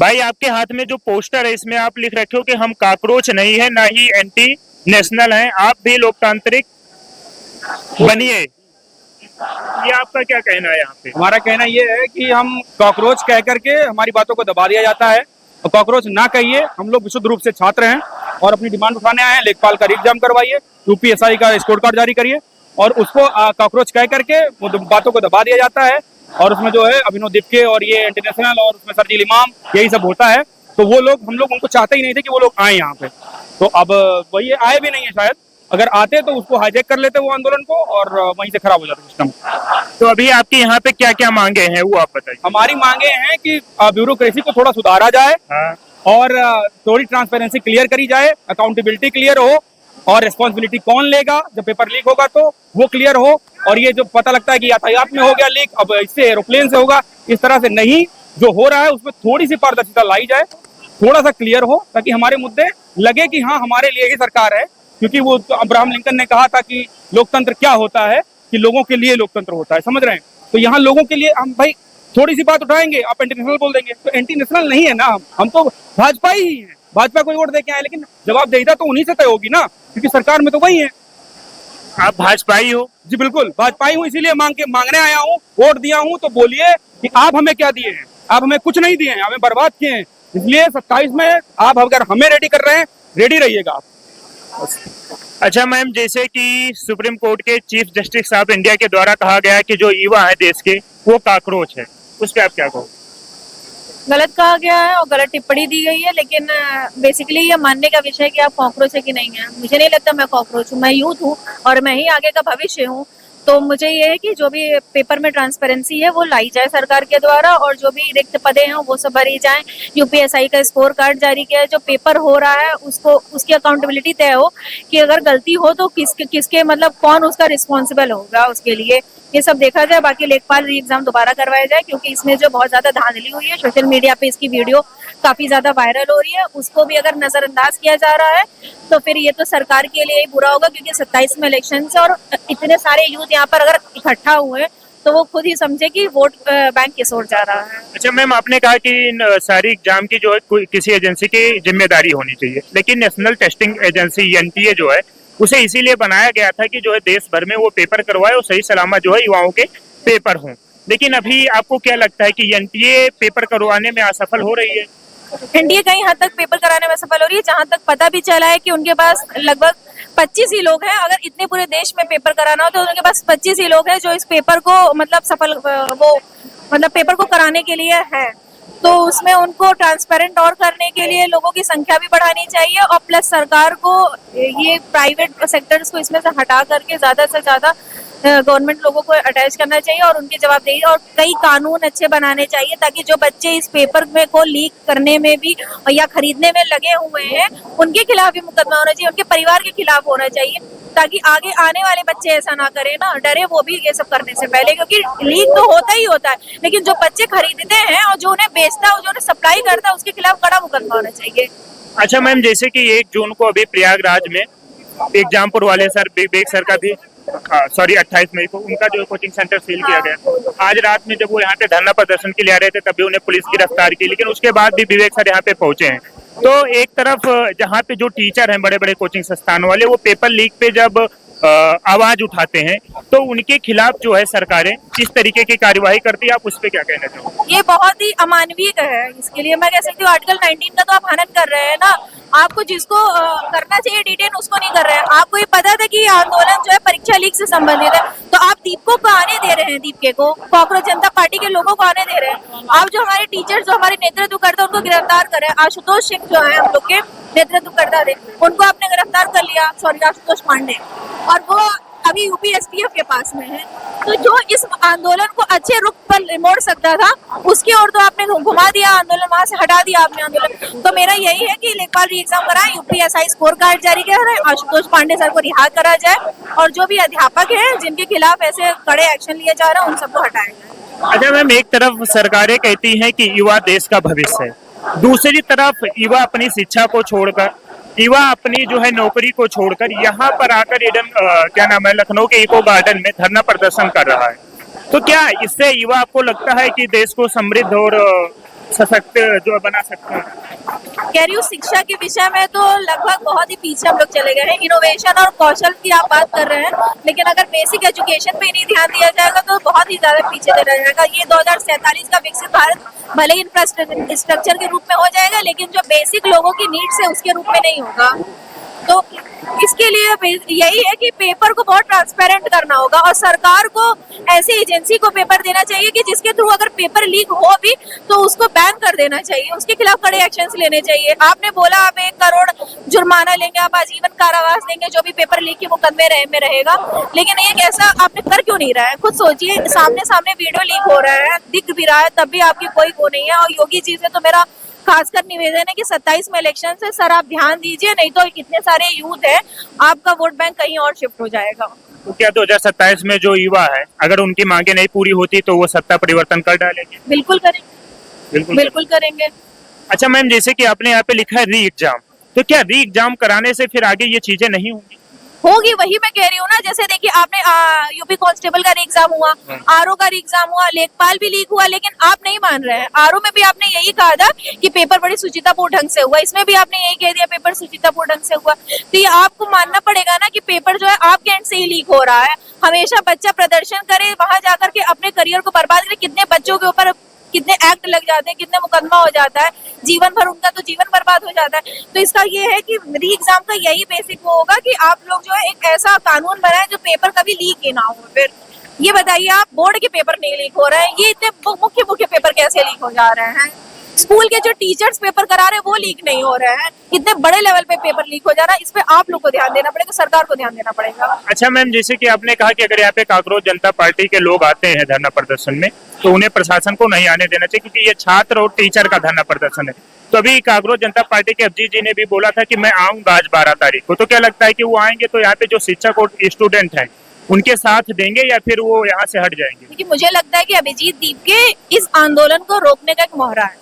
भाई आपके हाथ में जो पोस्टर है इसमें आप लिख रखे हो कि हम कॉकरोच नहीं है ना ही एंटी नेशनल हैं, आप भी लोकतांत्रिक बनिए। ये आपका क्या कहना है यहाँ पे? हमारा कहना ये है कि हम कॉकरोच कह करके हमारी बातों को दबा दिया जाता है, और कॉकरोच ना कहिए। हम लोग विशुद्ध रूप से छात्र हैं और अपनी डिमांड उठाने आए हैं। लेखपाल का एग्जाम करवाइए, यूपीएसआई का स्कोर कार्ड जारी करिए, और उसको कॉकरोच कह करके वो बातों को दबा दिया जाता है। और उसमें जो है अभिनव दिपके और ये इंटरनेशनल और उसमें सरजील इमाम यही सब होता है। तो वो लोग, हम लोग उनको चाहते ही नहीं थे कि वो लोग आए यहाँ पे। तो अब वही आए भी नहीं है शायद, अगर आते तो उसको हाईजैक कर लेते वो आंदोलन को, और वहीं से खराब हो जाता सिस्टम। तो अभी आपके यहाँ पे क्या क्या मांगे हैं वो आप बताइए। हमारी मांगे हैं कि ब्यूरोक्रेसी को थोड़ा सुधारा जाए, हाँ। और थोड़ी ट्रांसपेरेंसी क्लियर करी जाए, अकाउंटेबिलिटी क्लियर हो, और रिस्पॉन्सिबिलिटी कौन लेगा जब पेपर लीक होगा तो वो क्लियर हो। और ये जो पता लगता है कि यातायात में हो गया लीक, अब इससे एरोप्लेन से होगा, इस तरह से नहीं, जो हो रहा है उसमें थोड़ी सी पारदर्शिता लाई जाए, थोड़ा सा क्लियर हो, ताकि हमारे मुद्दे लगे कि हाँ हमारे लिए ही सरकार है। क्योंकि वो तो अब्राहम लिंकन ने कहा था कि लोकतंत्र क्या होता है, कि लोगों के लिए लोकतंत्र होता है, समझ रहे हैं? तो यहाँ लोगों के लिए हम भाई थोड़ी सी बात उठाएंगे, आप एंटी नेशनल बोल देंगे, तो एंटी नेशनल नहीं है ना, हम तो भाजपा ही है, भाजपा को वोट दे के आए, लेकिन जवाबदेहिता तो उन्हीं से तय होगी ना, क्योंकि सरकार में तो वही है। आप भाजपाई हो? जी बिल्कुल भाजपाई हूँ, इसीलिए मांगने आया हूँ, वोट दिया हूँ। तो बोलिए कि आप हमें क्या दिए हैं? आप हमें कुछ नहीं दिए हैं, हमें बर्बाद किए हैं। इसलिए 27 में आप अगर हमें रेडी कर रहे हैं, रेडी रहिएगा आप। अच्छा मैम, जैसे कि सुप्रीम कोर्ट के चीफ जस्टिस ऑफ इंडिया के द्वारा कहा गया है कि जो युवा है देश के वो कॉकरोच है, उस पर आप क्या कहो? गलत कहा गया है और गलत टिप्पणी दी गई है, लेकिन बेसिकली ये मानने का विषय है कि आप कॉकरोच है कि नहीं है। मुझे नहीं लगता मैं कॉकरोच हूँ, मैं यूथ हूँ और मैं ही आगे का भविष्य हूँ। तो मुझे ये है कि जो भी पेपर में ट्रांसपेरेंसी है वो लाई जाए सरकार के द्वारा, और जो भी रिक्त पदे हैं वो सब भरी जाएं। यूपीएसआई का स्कोर कार्ड जारी किया है, जो पेपर हो रहा है उसको उसकी अकाउंटेबिलिटी तय हो कि अगर गलती हो तो किसके मतलब कौन उसका रिस्पॉन्सिबल होगा उसके लिए, ये सब देखा जाए। बाकी लेखपाल री एग्जाम दोबारा करवाया जाए, क्योंकि इसमें जो बहुत ज्यादा धांधली हुई है, सोशल मीडिया पे इसकी वीडियो काफी ज्यादा वायरल हो रही है, उसको भी अगर नजरअंदाज किया जा रहा है तो फिर ये तो सरकार के लिए ही बुरा होगा। क्योंकि 27 में इलेक्शन है और इतने सारे यूथ यहाँ पर अगर इकट्ठा हुए तो वो खुद ही समझे कि वोट बैंक किस ओर जा रहा है। अच्छा मैम, आपने कहा कि इन सारी एग्जाम की जो है कोई किसी एजेंसी की जिम्मेदारी होनी चाहिए, लेकिन नेशनल टेस्टिंग एजेंसी एनटीए जो है उसे इसीलिए बनाया गया था कि जो है देश भर में वो पेपर करवाए और सही सलामत जो है युवाओं के पेपर हों। लेकिन अभी आपको क्या लगता है कि एनटीए पेपर करवाने में असफल हो रही है? एनडीए कई हद तक पेपर कराने में सफल हो रही है। जहां तक पता भी चला है कि उनके पास लगभग 25 ही लोग हैं। अगर इतने पूरे देश में पेपर कराना हो तो उनके पास 25 ही लोग हैं जो इस पेपर को मतलब सफल वो मतलब पेपर को कराने के लिए है। तो उसमें उनको ट्रांसपेरेंट और करने के लिए लोगों की संख्या भी बढ़ानी चाहिए, और प्लस सरकार को ये प्राइवेट सेक्टर्स को इसमें से हटा करके ज्यादा से ज्यादा गवर्नमेंट लोगों को अटैच करना चाहिए और उनकी जवाबदेही और कई कानून अच्छे बनाने चाहिए, ताकि जो बच्चे इस पेपर में को लीक करने में भी या खरीदने में लगे हुए हैं उनके खिलाफ भी मुकदमा होना चाहिए, उनके परिवार के खिलाफ होना चाहिए, ताकि आगे आने वाले बच्चे ऐसा ना करें ना, डरे वो भी ये सब करने से पहले। क्योंकि लीक तो होता ही होता है, लेकिन जो बच्चे खरीदते हैं और जो उन्हें बेचता है, जो उन्हें सप्लाई करता है, उसके खिलाफ कड़ा मुकदमा होना चाहिए। अच्छा मैम, जैसे कि 1 जून को अभी प्रयागराज में एग्जामपुर वाले सर विवेक सर का भी 28 मई को उनका जो कोचिंग सेंटर सील किया गया। आज रात में जब वो यहाँ पे धरना प्रदर्शन के लिए आ रहे थे तभी उन्हें पुलिस गिरफ्तार की, लेकिन उसके बाद भी विवेक सर यहाँ पे पहुंचे हैं। तो एक तरफ जहाँ पे जो टीचर हैं बड़े बड़े कोचिंग संस्थान वाले, वो पेपर लीक पे जब आवाज उठाते हैं तो उनके खिलाफ जो है सरकारें किस तरीके की कार्यवाही करती है, आप उस पर क्या कहना चाहोगे? ये बहुत ही अमानवीय है। इसके लिए मैं कह सकती हूँ आर्टिकल 19 का तो आप हनन कर रहे हैं ना। आपको जिसको करना चाहिए डिटेन उसको नहीं कर रहे हैं। आपको ये पता था कि ये आंदोलन जो है परीक्षा लीक से संबंधित है, तो आप दीपको को आने दे रहे हैं, दीपके को, कॉकरोच जनता पार्टी के लोगों को आने दे रहे हैं। आप जो हमारे टीचर जो हमारे नेतृत्व करते हैं उनको गिरफ्तार कर रहे हैं। आशुतोष सिंह जो है हम लोग के नेतृत्व करता थे, उनको आपने गिरफ्तार कर लिया, सॉरी आशुतोष पांडे, और वो अभी यूपी एसटीएफ के पास में है। तो जो इस आंदोलन को अच्छे रुख पर मोड़ सकता था उसकी ओर तो आपने घुमा दिया, आंदोलन वहां से हटा दिया आपने आंदोलन। तो मेरा यही है कि लेखपाल री एग्जाम कराएं, यूपीएसआई स्कोर कार्ड जारी करें, आशुतोष पांडे सर को रिहा करा जाए, और जो भी अध्यापक हैं जिनके खिलाफ ऐसे कड़े एक्शन लिए जा रहे हैं उन सबको हटाया जाए। अच्छा मैम, एक तरफ सरकारें कहती हैं कि युवा देश का भविष्य है, दूसरी तरफ युवा अपनी शिक्षा को छोड़कर, युवा अपनी जो है नौकरी को छोड़कर यहाँ पर आकर ईडन क्या नाम है लखनऊ के इको गार्डन में धरना प्रदर्शन कर रहा है। तो क्या इससे युवा आपको लगता है कि देश को समृद्ध और सशक्त जो बना सकते हैं। कह रही हूँ शिक्षा के विषय में तो लगभग बहुत ही पीछे हम लोग चले गए हैं। इनोवेशन और कौशल की आप बात कर रहे हैं, लेकिन अगर बेसिक एजुकेशन पे नहीं ध्यान दिया जाएगा तो बहुत ही ज्यादा पीछे चला जाएगा। ये 2047 का विकसित भारत भले ही इंफ्रास्ट्रक्चर के रूप में हो जाएगा, लेकिन जो बेसिक लोगों की नीड्स है उसके रूप में नहीं होगा। तो इसके लिए यही है कि पेपर को बहुत ट्रांसपेरेंट करना होगा और सरकार को ऐसी एजेंसी को पेपर देना चाहिए कि जिसके थ्रू अगर पेपर लीक हो भी तो उसको बैन कर देना चाहिए, उसके खिलाफ कड़े एक्शंस लेने चाहिए। आपने बोला आप 1 करोड़ जुर्माना लेंगे, आप आजीवन कारावास देंगे जो भी पेपर लीक के मुकदमे में रहेगा, लेकिन ये कैसा आपने कर क्यों नहीं रहा है? खुद सोचिए, सामने सामने वीडियो लीक हो रहा है, दिख भी रहा है, तब भी आपकी कोई वो नहीं है। और योगी जी से तो मेरा खासकर निवेदन है कि 27 में इलेक्शन है सर, आप ध्यान दीजिए, नहीं तो कितने सारे यूथ है, आपका वोट बैंक कहीं और शिफ्ट हो जाएगा। तो क्या 2027 में जो युवा है, अगर उनकी मांगे नहीं पूरी होती तो वो सत्ता परिवर्तन कर डालेंगे? बिल्कुल करेंगे, बिल्कुल करेंगे। अच्छा मैम, जैसे कि आपने यहाँ पे लिखा है री एग्जाम, तो क्या री एग्जाम कराने से फिर आगे ये चीजें नहीं होंगी? होगी, वही मैं कह रही हूँ ना। जैसे देखिए, आपने यूपी कांस्टेबल का एग्जाम हुआ, आरओ का एग्जाम हुआ, लेखपाल भी लीक हुआ, लेकिन आप नहीं मान रहे हैं। आरओ में भी आपने यही कहा था कि पेपर बड़ी सुचितापूर्ण ढंग से हुआ, इसमें भी आपने यही कह दिया पेपर सुचितापूर्ण ढंग से हुआ। तो ये आपको मानना पड़ेगा ना कि पेपर जो है आपके एंड से ही लीक हो रहा है। हमेशा बच्चा प्रदर्शन करे, वहां जाकर के अपने करियर को बर्बाद करे। कितने बच्चों के ऊपर कितने एक्ट लग जाते हैं, कितने मुकदमा हो जाता है, जीवन भर उनका तो जीवन बर्बाद हो जाता है। तो इसका ये है कि री एग्जाम का यही बेसिक वो होगा कि आप लोग जो है एक ऐसा कानून बनाए जो पेपर कभी लीक ही ना हो। फिर ये बताइए, आप बोर्ड के पेपर नहीं लीक हो रहे हैं, ये इतने मुख्य पेपर कैसे लीक हो जा रहे हैं? स्कूल के जो टीचर्स पेपर करा रहे हैं वो लीक नहीं हो रहे हैं, इतने बड़े लेवल पे पेपर लीक हो जा रहा है। इस पे आप लोग को ध्यान देना पड़ेगा, सरकार को ध्यान देना पड़ेगा। अच्छा मैम, जैसे कि आपने कहा कि अगर यहाँ पे कांग्रेस जनता पार्टी के लोग आते हैं धरना प्रदर्शन में तो उन्हें प्रशासन को नहीं आने देना चाहिए, क्योंकि ये छात्र और टीचर का धरना प्रदर्शन है। तो अभी कांग्रेस जनता पार्टी के अभिजीत जी ने भी बोला था कि मैं आऊंगा आज 12 तारीख को, तो क्या लगता है कि वो आएंगे तो यहाँ पे जो शिक्षक और स्टूडेंट हैं उनके साथ देंगे या फिर वो यहाँ से हट जाएंगे? क्योंकि मुझे लगता है कि अभिजीत दीप के इस आंदोलन को रोकने का एक मोहरा है,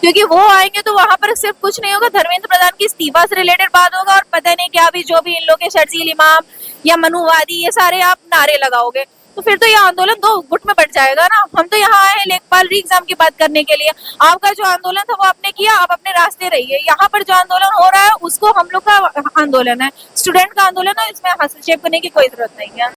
क्योंकि वो आएंगे तो वहां पर सिर्फ कुछ नहीं होगा, धर्मेंद्र प्रधान की इस्तीफा से रिलेटेड बात होगा और पता नहीं क्या भी, जो भी इन लोग के शर्जील इमाम या मनुवादी, ये सारे आप नारे लगाओगे, तो फिर तो ये आंदोलन 2 गुट में बट जाएगा ना। हम तो यहाँ आए हैं लेखपाल री एग्जाम की बात करने के लिए। आपका जो आंदोलन था वो आपने किया, आप अपने रास्ते रहिए। यहाँ पर जो आंदोलन हो रहा है उसको हम लोग का आंदोलन है, स्टूडेंट का आंदोलन है, इसमें हस्तक्षेप करने की कोई जरूरत नहीं है।